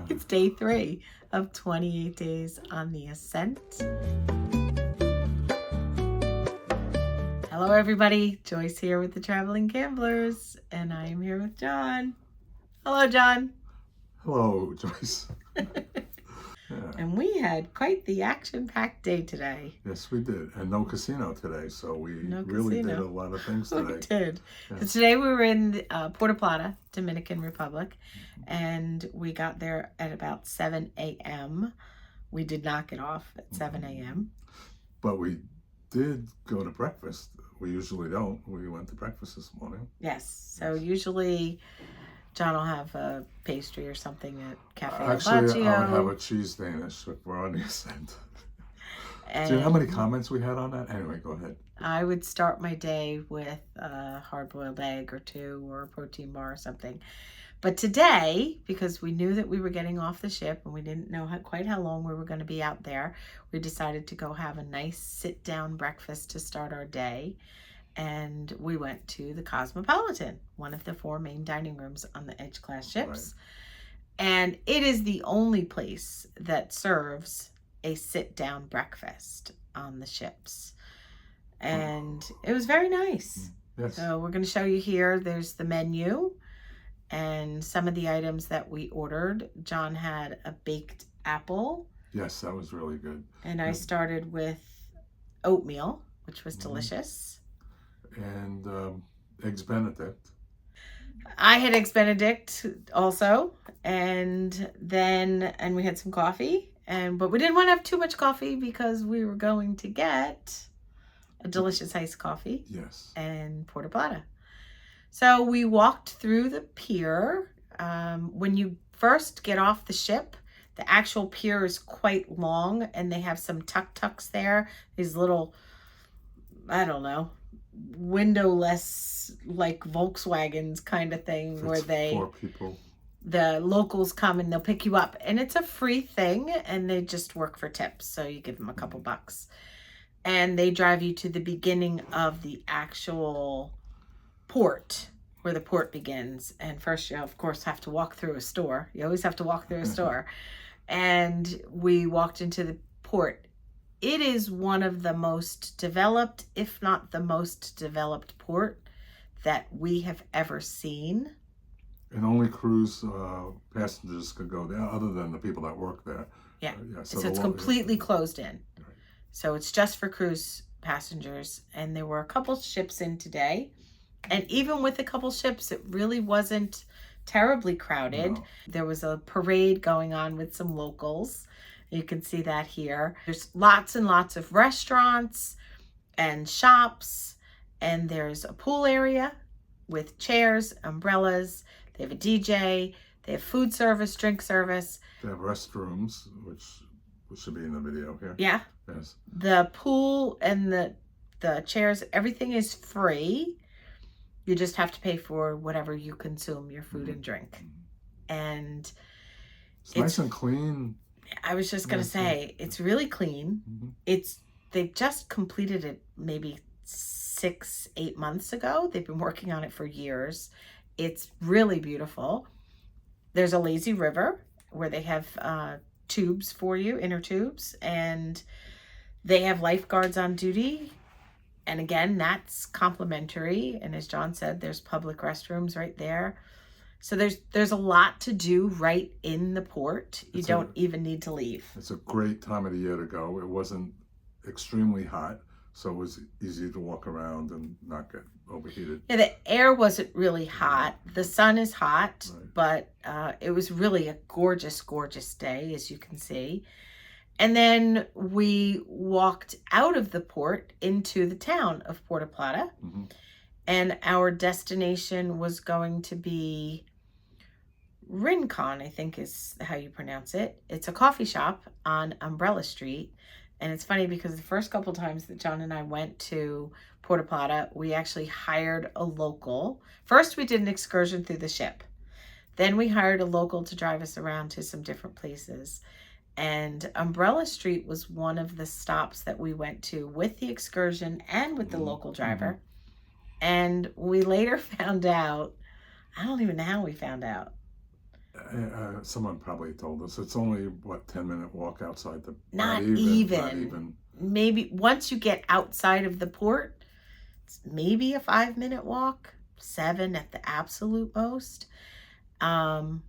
It's day 3 of 28 days on the Ascent. Hello everybody, Joyce here with the Traveling Gamblers, and I am here with John. Hello, John. Hello, Joyce. And we had quite the action-packed day today. Yes, we did. And no casino today, so we No really casino. did a lot of things today. We did. Yes. So today we were in Puerto Plata, Dominican Republic, and we got there at about 7 a.m. We did not get off at 7 a.m. But we did go to breakfast. We usually don't. We went to breakfast this morning. Yes. So usually John will have a pastry or something at Cafe Actually, Al I would have Baccio. a cheese Danish if we're on the Ascent. And Do you know how many comments we had on that? Anyway, go ahead. I would start my day with a hard-boiled egg or 2 or a protein bar or something. But today, because we knew that we were getting off the ship and we didn't know quite how long we were going to be out there, we decided to go have a nice sit-down breakfast to start our day. And we went to the Cosmopolitan, one of the 4 main dining rooms on the Edge-class ships. Right. And it is the only place that serves a sit-down breakfast on the ships. And it was very nice. Yes. So we're going to show you here. There's the menu and some of the items that we ordered. John had a baked apple. Yes, that was really good. And I started with oatmeal, which was delicious. And Eggs Benedict. I had Eggs Benedict also. And we had some coffee. But we didn't want to have too much coffee because we were going to get a delicious iced coffee. Yes. And Puerto Plata. So we walked through the pier. When you first get off the ship, the actual pier is quite long and they have some tuk-tuks there. These little, I don't know, windowless, like Volkswagens kind of thing where 4 people. The locals come and they'll pick you up. And it's a free thing and they just work for tips. So you give them a couple bucks. And they drive you to the beginning of the actual port, where the port begins. And first you of course have to walk through a store. You always have to walk through a store. And we walked into the port. It is one of the most developed, if not the most developed port that we have ever seen. And only cruise passengers could go there other than the people that work there. Yeah, so it's completely closed in. Right. So it's just for cruise passengers. And there were a couple ships in today. And even with a couple ships, it really wasn't terribly crowded. No. There was a parade going on with some locals. You can see that here. There's lots and lots of restaurants and shops. And there's a pool area with chairs, umbrellas. They have a DJ. They have food service, drink service. They have restrooms, which should be in the video here. Yeah. Yes. The pool and the chairs, everything is free. You just have to pay for whatever you consume, your food and drink. And it's nice and clean. I was just going to say, it's really clean. They just completed it maybe 6-8 months ago. They've been working on it for years. It's really beautiful. There's a lazy river where they have tubes for you, inner tubes, and they have lifeguards on duty. And again, that's complimentary. And as John said, there's public restrooms right there. So there's a lot to do right in the port. You don't even need to leave. It's a great time of the year to go. It wasn't extremely hot, so it was easy to walk around and not get overheated. Yeah, the air wasn't really hot. The sun is hot, right. But it was really a gorgeous, gorgeous day, as you can see. And then we walked out of the port into the town of Puerto Plata. And our destination was going to be Rincon, I think is how you pronounce it. It's a coffee shop on Umbrella Street. And it's funny because the first couple times that John and I went to Puerto Plata, we actually hired a local. First, we did an excursion through the ship. Then we hired a local to drive us around to some different places. And Umbrella Street was one of the stops that we went to with the excursion and with the local driver. And we later found out, I don't even know how we found out. Someone probably told us it's only what 10-minute walk outside the. Not Not even. even. Maybe once you get outside of the port, it's maybe a 5-minute walk, 7 at the absolute most. And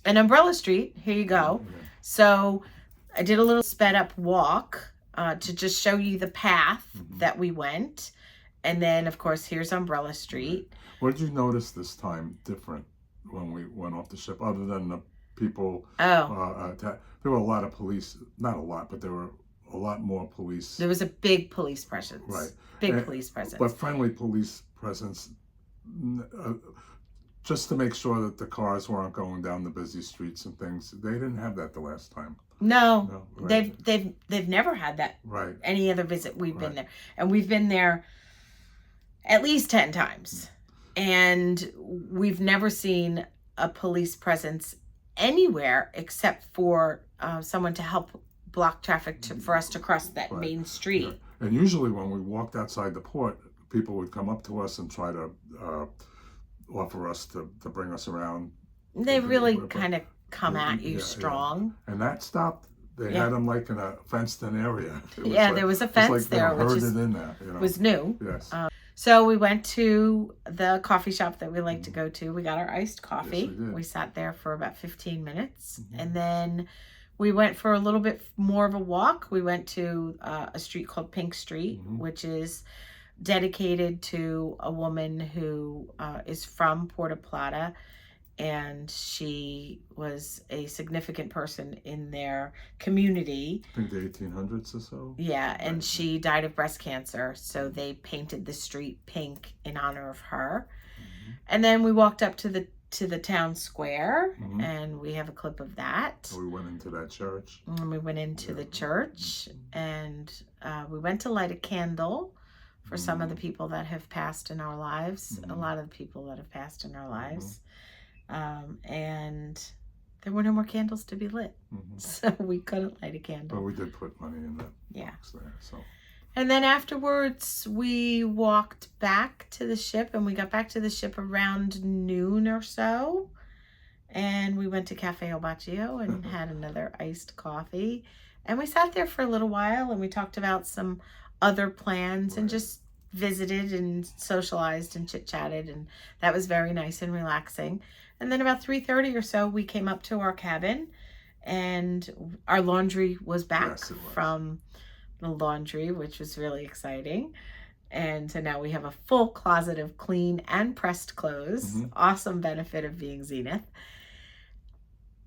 Umbrella Street, here you go. Yeah. So I did a little sped up walk to just show you the path that we went. And then, of course, here's Umbrella Street. What did you notice this time different when we went off the ship, other than the people? Oh, there were a lot of police, not a lot, but there were a lot more police. There was a big police presence. Right. Big police presence. But friendly police presence, just to make sure that the cars weren't going down the busy streets and things. They didn't have that the last time. No, right. they've never had that. Right. Any other visit we've been there, and we've been there at least 10 times, and we've never seen a police presence anywhere except for someone to help block traffic for us to cross that main street. Yeah. And usually when we walked outside the port, people would come up to us and try to offer us to bring us around. They really kind of come at you strong. Yeah. And that stopped. They had them like in a fenced-in area. There was a fence there, which was new. Yes. So we went to the coffee shop that we like to go to. We got our iced coffee. Yes, we sat there for about 15 minutes. And then we went for a little bit more of a walk. We went to a street called Pink Street, which is dedicated to a woman who is from Puerto Plata. And she was a significant person in their community. I think the 1800s or so. Yeah, and she died of breast cancer, so they painted the street pink in honor of her. And then we walked up to the town square, and we have a clip of that. So we went into that church. And we went into the church, and we went to light a candle for some of the people that have passed in our lives. A lot of the people that have passed in our lives. And there were no more candles to be lit, so we couldn't light a candle. But we did put money in that box there. So. And then afterwards, we walked back to the ship, and we got back to the ship around noon or so. And we went to Cafe El Baccio and had another iced coffee. And we sat there for a little while, and we talked about some other plans and just visited and socialized and chit-chatted, and that was very nice and relaxing. And then about 3:30 or so, we came up to our cabin, and our laundry was back from the laundry, which was really exciting. And so now we have a full closet of clean and pressed clothes. Awesome benefit of being Zenith.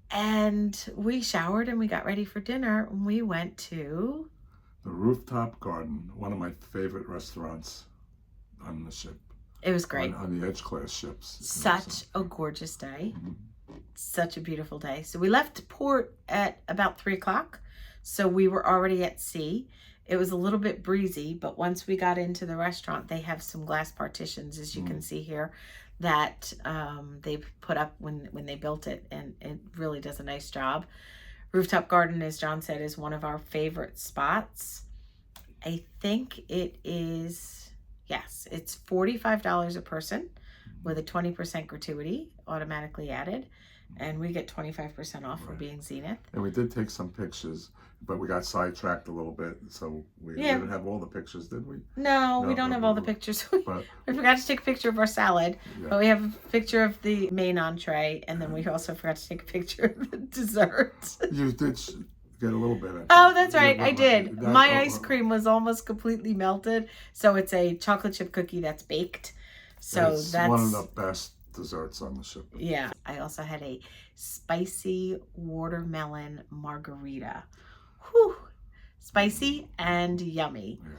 And we showered and we got ready for dinner. We went to the Rooftop Garden, one of my favorite restaurants on the ship. It was great. On the Edge class ships. Such a gorgeous day. Such a beautiful day. So we left port at about 3 o'clock. So we were already at sea. It was a little bit breezy, but once we got into the restaurant, they have some glass partitions, as you can see here, that they put up when they built it, and it really does a nice job. Rooftop Garden, as John said, is one of our favorite spots. I think it is, yes, it's $45 a person with a 20% gratuity automatically added. And we get 25% off for being Zenith. And we did take some pictures, but we got sidetracked a little bit, so we didn't have all the pictures, did we? No, we don't have all the pictures. We forgot to take a picture of our salad, but we have a picture of the main entree, and then we also forgot to take a picture of the dessert. You did get a little bit. Oh, that's right, I did. My ice cream was almost completely melted, so it's a chocolate chip cookie that's baked. So that's one of the best desserts on the ship. Yeah. I also had a spicy watermelon margarita. Whew. Spicy and yummy. Yeah.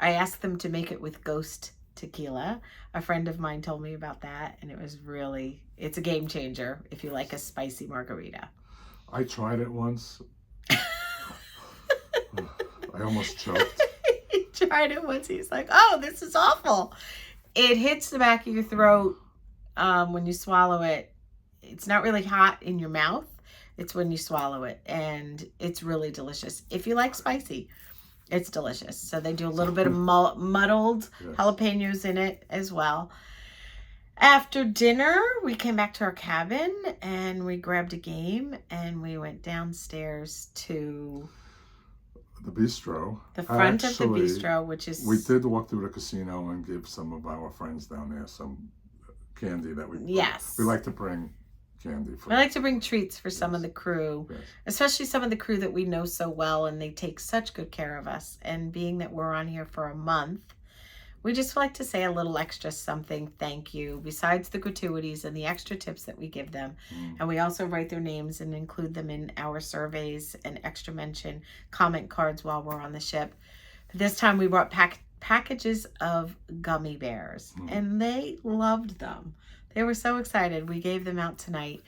I asked them to make it with ghost tequila. A friend of mine told me about that, and it was really, it's a game changer if you like a spicy margarita. I tried it once. I almost choked. He tried it once. He's like, oh, this is awful. It hits the back of your throat when you swallow it. It's not really hot in your mouth. It's when you swallow it, and it's really delicious. If you like spicy, it's delicious. So they do a little bit of muddled jalapenos in it as well. After dinner, we came back to our cabin and we grabbed a game and we went downstairs to The bistro. the front of the Actually, bistro, which is... we did walk through the casino and give some of our friends down there some candy that we... Yes. We like to bring candy. I like to bring treats for some of the crew, Yes. especially some of the crew that we know so well, and they take such good care of us. And being that we're on here for a month, we just like to say a little extra something, thank you, besides the gratuities and the extra tips that we give them. And we also write their names and include them in our surveys and extra mention comment cards while we're on the ship. But this time we brought packages of gummy bears, and they loved them. They were so excited. We gave them out tonight.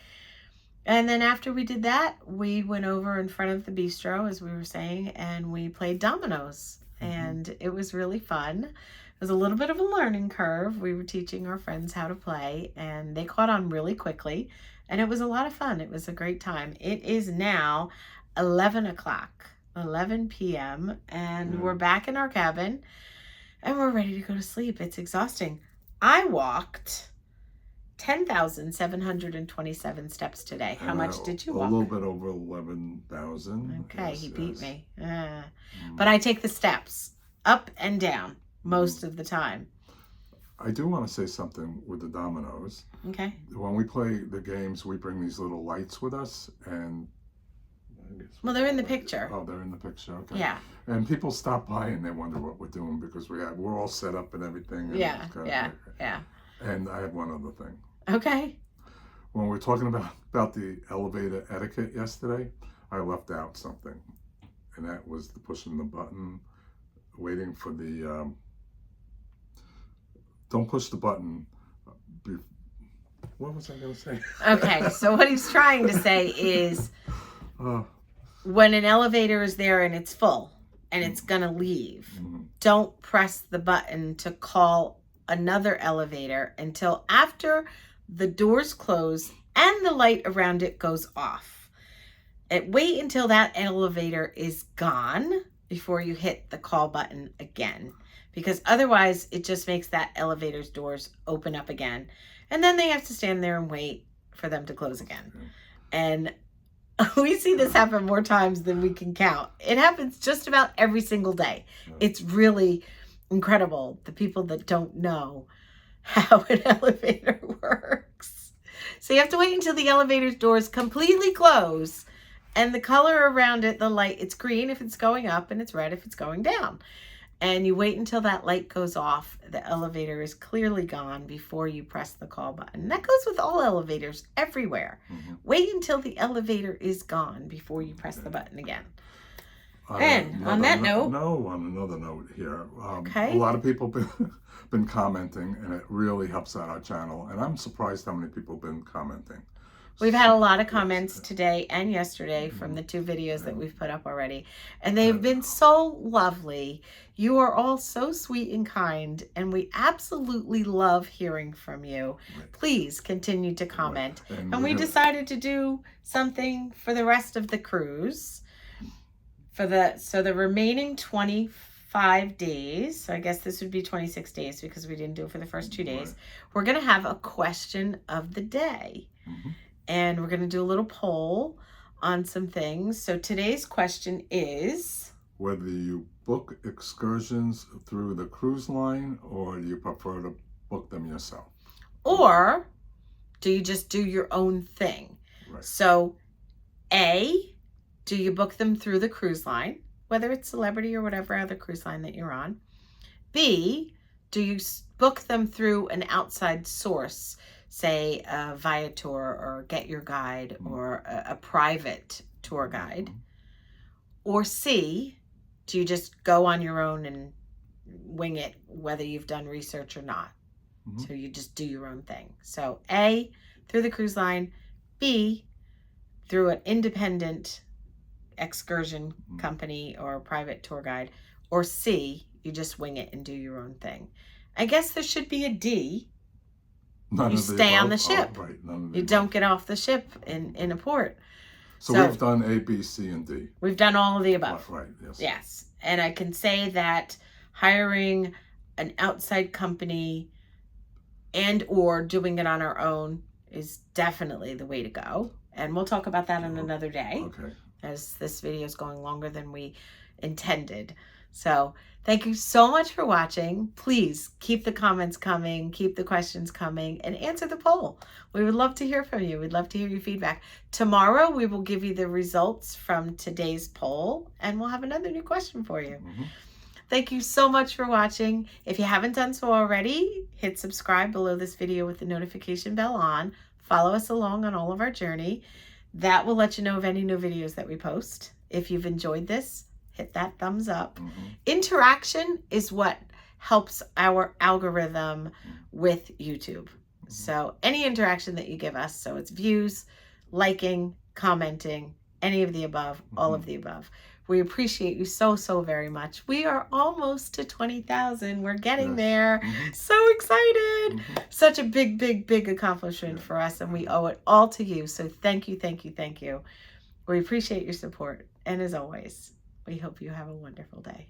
And then after we did that, we went over in front of the bistro, as we were saying, and we played dominoes. And it was really fun. It was a little bit of a learning curve. We were teaching our friends how to play, and they caught on really quickly. And it was a lot of fun. It was a great time. It is now 11 o'clock, 11 p.m., and we're back in our cabin, and we're ready to go to sleep. It's exhausting. I walked 10,727 steps today. How much did you walk? A little bit over 11,000. Okay, Yes, he beat yes. me. But I take the steps up and down most of the time. I do want to say something with the dominoes. Okay. When we play the games, we bring these little lights with us, and Well, they're in the picture. Oh, they're in the picture. Okay. Yeah. And people stop by and they wonder what we're doing because we're all set up and everything. And Yeah, it's kinda yeah, like- yeah. And I have one other thing. Okay. When we were talking about the elevator etiquette yesterday, I left out something, and that was the pushing the button, waiting for the. Don't push the button. What was I going to say? Okay, so what he's trying to say is Uh, when an elevator is there and it's full and it's going to leave, don't press the button to call another elevator until after the doors close and the light around it goes off. Wait until that elevator is gone before you hit the call button again, because otherwise it just makes that elevator's doors open up again, and then they have to stand there and wait for them to close again. And we see this happen more times than we can count. It happens just about every single day. It's really incredible, the people that don't know how an elevator works. So you have to wait until the elevator's doors completely close, and the color around it, the light, it's green if it's going up and it's red if it's going down. And you wait until that light goes off, the elevator is clearly gone before you press the call button. That goes with all elevators everywhere. Wait until the elevator is gone before you press the button again. And on that note... on another note here. Okay. A lot of people been commenting, and it really helps out our channel. And I'm surprised how many people have been commenting. We've had a lot of comments today and yesterday from the 2 videos that we've put up already. And they've been so lovely. You are all so sweet and kind, and we absolutely love hearing from you. Please continue to comment. And we decided to do something for the rest of the cruise. So the remaining 25 days, so I guess this would be 26 days because we didn't do it for the first 2 days, we're going to have a question of the day. And we're going to do a little poll on some things. So today's question is... whether you book excursions through the cruise line or you prefer to book them yourself. Or do you just do your own thing? Right. So A, do you book them through the cruise line, whether it's Celebrity or whatever other cruise line that you're on? B, do you book them through an outside source, say Viator or Get Your Guide or a private tour guide? Or C, do you just go on your own and wing it, whether you've done research or not? So you just do your own thing. So A, through the cruise line. B, through an independent excursion company or private tour guide. Or C, you just wing it and do your own thing. I guess there should be a D. You stay on the ship. You don't get off the ship in a port. So we've done A, B, C, and D. We've done all of the above. Right, yes. Yes. And I can say that hiring an outside company and or doing it on our own is definitely the way to go. And we'll talk about that on another day. Okay. As this video is going longer than we intended. So thank you so much for watching. Please keep the comments coming, keep the questions coming, and answer the poll. We would love to hear from you. We'd love to hear your feedback. Tomorrow, we will give you the results from today's poll, and we'll have another new question for you. Thank you so much for watching. If you haven't done so already, hit subscribe below this video with the notification bell on. Follow us along on all of our journey. That will let you know of any new videos that we post. If you've enjoyed this, hit that thumbs up. Interaction is what helps our algorithm with YouTube. So any interaction that you give us, so it's views, liking, commenting, any of the above, all of the above. We appreciate you so, so very much. We are almost to 20,000. We're getting there. So excited. Such a big, big, big accomplishment for us, and we owe it all to you. So thank you, thank you, thank you. We appreciate your support. And as always, we hope you have a wonderful day.